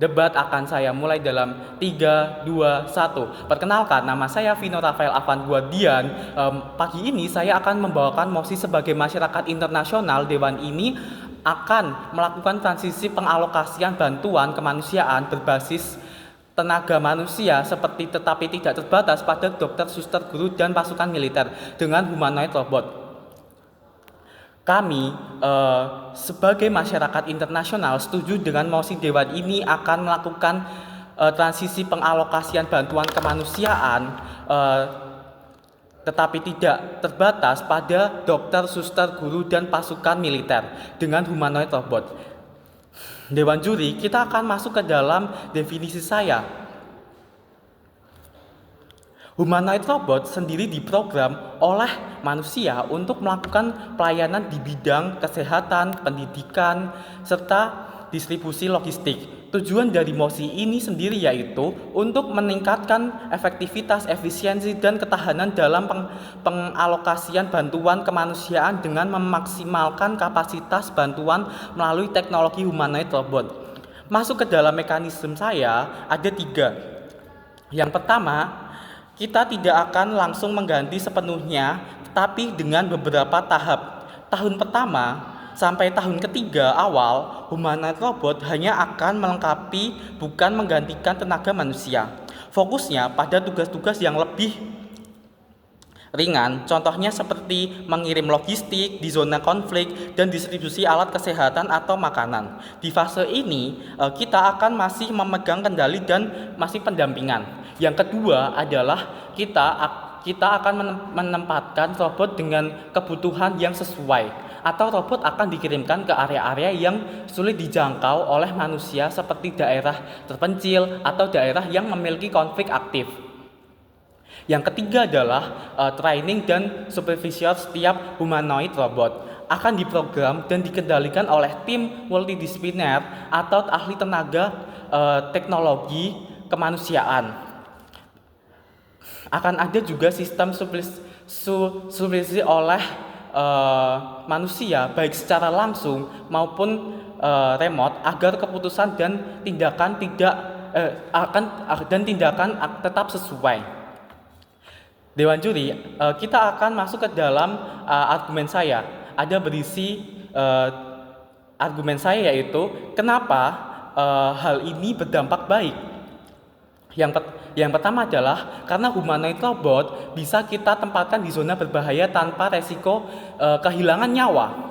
Debat akan saya mulai dalam 3, 2, 1. Perkenalkan, nama saya Vino Rafael Avan Guardian. Pagi ini saya akan membawakan mosi sebagai masyarakat internasional. Dewan ini akan melakukan transisi pengalokasian bantuan kemanusiaan berbasis tenaga manusia seperti tetapi tidak terbatas pada dokter, suster, guru, dan pasukan militer dengan humanoid robot. Kami sebagai masyarakat internasional setuju dengan mosi Dewan ini akan melakukan transisi pengalokasian bantuan kemanusiaan tetapi tidak terbatas pada dokter, suster, guru, dan pasukan militer dengan humanoid robot. Dewan juri, kita akan masuk ke dalam definisi saya. Humanoid robot sendiri diprogram oleh manusia untuk melakukan pelayanan di bidang kesehatan, pendidikan, serta distribusi logistik. Tujuan dari mosi ini sendiri yaitu untuk meningkatkan efektivitas, efisiensi, dan ketahanan dalam pengalokasian bantuan kemanusiaan dengan memaksimalkan kapasitas bantuan melalui teknologi humanoid robot. Masuk ke dalam mekanisme saya ada 3. Yang pertama, kita tidak akan langsung mengganti sepenuhnya, tetapi dengan beberapa tahap. Tahun pertama sampai tahun ketiga awal, humanoid robot hanya akan melengkapi, bukan menggantikan tenaga manusia. Fokusnya pada tugas-tugas yang lebih ringan, contohnya seperti mengirim logistik di zona konflik dan distribusi alat kesehatan atau makanan. Di fase ini, kita akan masih memegang kendali dan masih pendampingan. Yang kedua adalah kita akan menempatkan robot dengan kebutuhan yang sesuai, atau robot akan dikirimkan ke area-area yang sulit dijangkau oleh manusia seperti daerah terpencil atau daerah yang memiliki konflik aktif. Yang ketiga adalah training dan supervision setiap humanoid robot akan diprogram dan dikendalikan oleh tim multidisipliner atau ahli tenaga teknologi kemanusiaan. Akan ada juga sistem supervisi oleh manusia baik secara langsung maupun remote agar keputusan dan tindakan tetap sesuai. Dewan juri, kita akan masuk ke dalam argumen saya. Ada berisi argumen saya yaitu kenapa hal ini berdampak baik. Yang pertama adalah karena humanoid robot bisa kita tempatkan di zona berbahaya tanpa resiko kehilangan nyawa.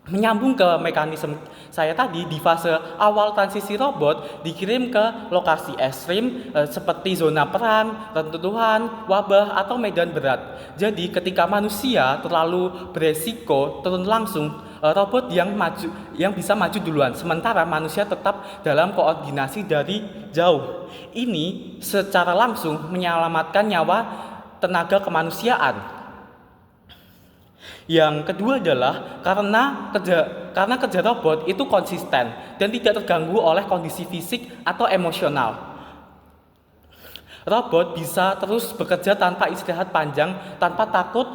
Menyambung ke mekanisme saya tadi, di fase awal transisi robot dikirim ke lokasi ekstrim seperti zona perang, runtuhan, wabah, atau medan berat. Jadi ketika manusia terlalu beresiko turun langsung, robot yang bisa maju duluan, sementara manusia tetap dalam koordinasi dari jauh. Ini secara langsung menyelamatkan nyawa tenaga kemanusiaan. Yang kedua adalah karena kerja robot itu konsisten dan tidak terganggu oleh kondisi fisik atau emosional. Robot bisa terus bekerja tanpa istirahat panjang, tanpa takut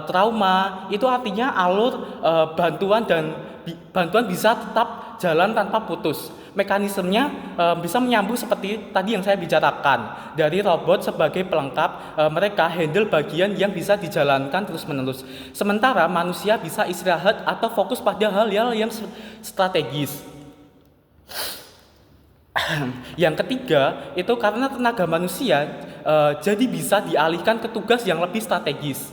trauma. Itu artinya alur bantuan bisa tetap jalan tanpa putus. Mekanismenya bisa menyambung seperti tadi yang saya bicarakan. Dari robot sebagai pelengkap, mereka handle bagian yang bisa dijalankan terus-menerus. Sementara manusia bisa istirahat atau fokus pada hal-hal yang strategis. Yang ketiga, itu karena tenaga manusia jadi bisa dialihkan ke tugas yang lebih strategis.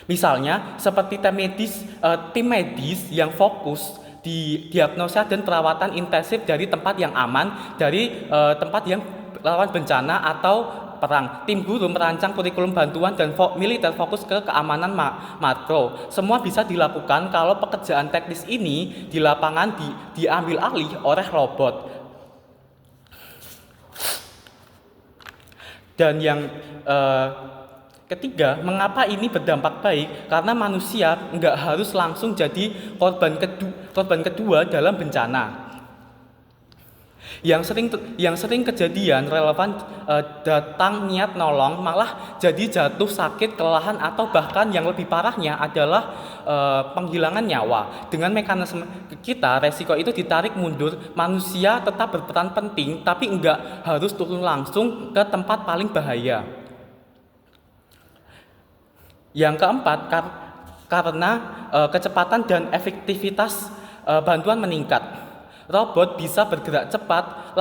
Misalnya seperti tim medis yang fokus di diagnosa dan perawatan intensif dari tempat yang aman, dari tempat yang rawan bencana atau perang. Tim guru merancang kurikulum bantuan dan militer fokus ke keamanan makro. Semua bisa dilakukan kalau pekerjaan teknis ini di lapangan diambil alih oleh robot. Dan yang ketiga, mengapa ini berdampak baik? Karena manusia nggak harus langsung jadi korban kedua dalam bencana. Yang sering kejadian relevan datang niat nolong malah jadi jatuh sakit, kelelahan atau bahkan yang lebih parahnya adalah penghilangan nyawa. Dengan mekanisme kita resiko itu ditarik mundur, manusia tetap berperan penting tapi enggak harus turun langsung ke tempat paling bahaya. Yang keempat, karena kecepatan dan efektivitas bantuan meningkat. Robot bisa bergerak cepat,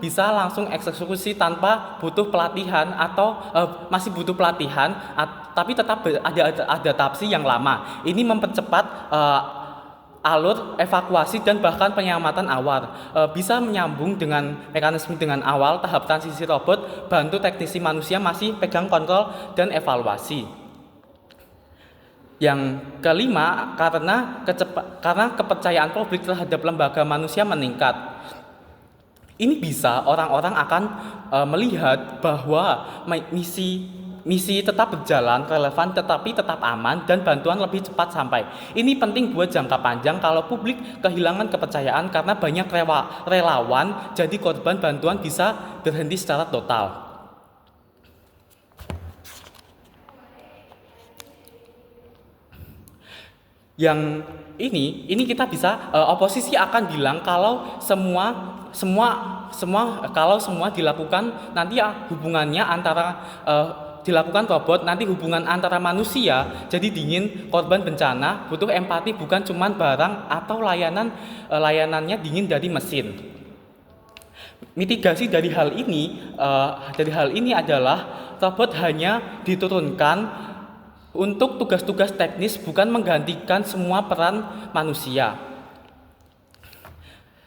bisa langsung eksekusi tanpa butuh pelatihan atau masih butuh pelatihan, tapi tetap ada adaptasi yang lama. Ini mempercepat alur evakuasi dan bahkan penyelamatan awal. Bisa menyambung dengan mekanisme dengan awal tahap transisi robot, bantu teknisi manusia masih pegang kontrol dan evaluasi. Yang kelima, karena kepercayaan publik terhadap lembaga manusia meningkat. Ini bisa orang-orang akan melihat bahwa misi tetap berjalan, relevan tetapi tetap aman dan bantuan lebih cepat sampai. Ini penting buat jangka panjang kalau publik kehilangan kepercayaan karena banyak relawan, jadi korban bantuan bisa berhenti secara total. Yang ini kita bisa oposisi akan bilang kalau kalau semua dilakukan nanti hubungannya antara dilakukan robot, nanti hubungan antara manusia jadi dingin, korban bencana butuh empati bukan cuman barang atau layanannya dingin dari mesin. Mitigasi dari hal ini adalah robot hanya diturunkan untuk tugas-tugas teknis, bukan menggantikan semua peran manusia.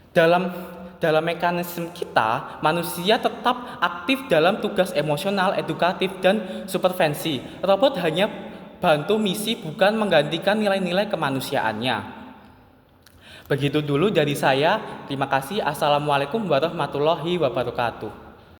Dalam mekanisme kita, manusia tetap aktif dalam tugas emosional, edukatif, dan supervisi. Robot hanya bantu misi, bukan menggantikan nilai-nilai kemanusiaannya. Begitu dulu dari saya. Terima kasih. Assalamualaikum warahmatullahi wabarakatuh.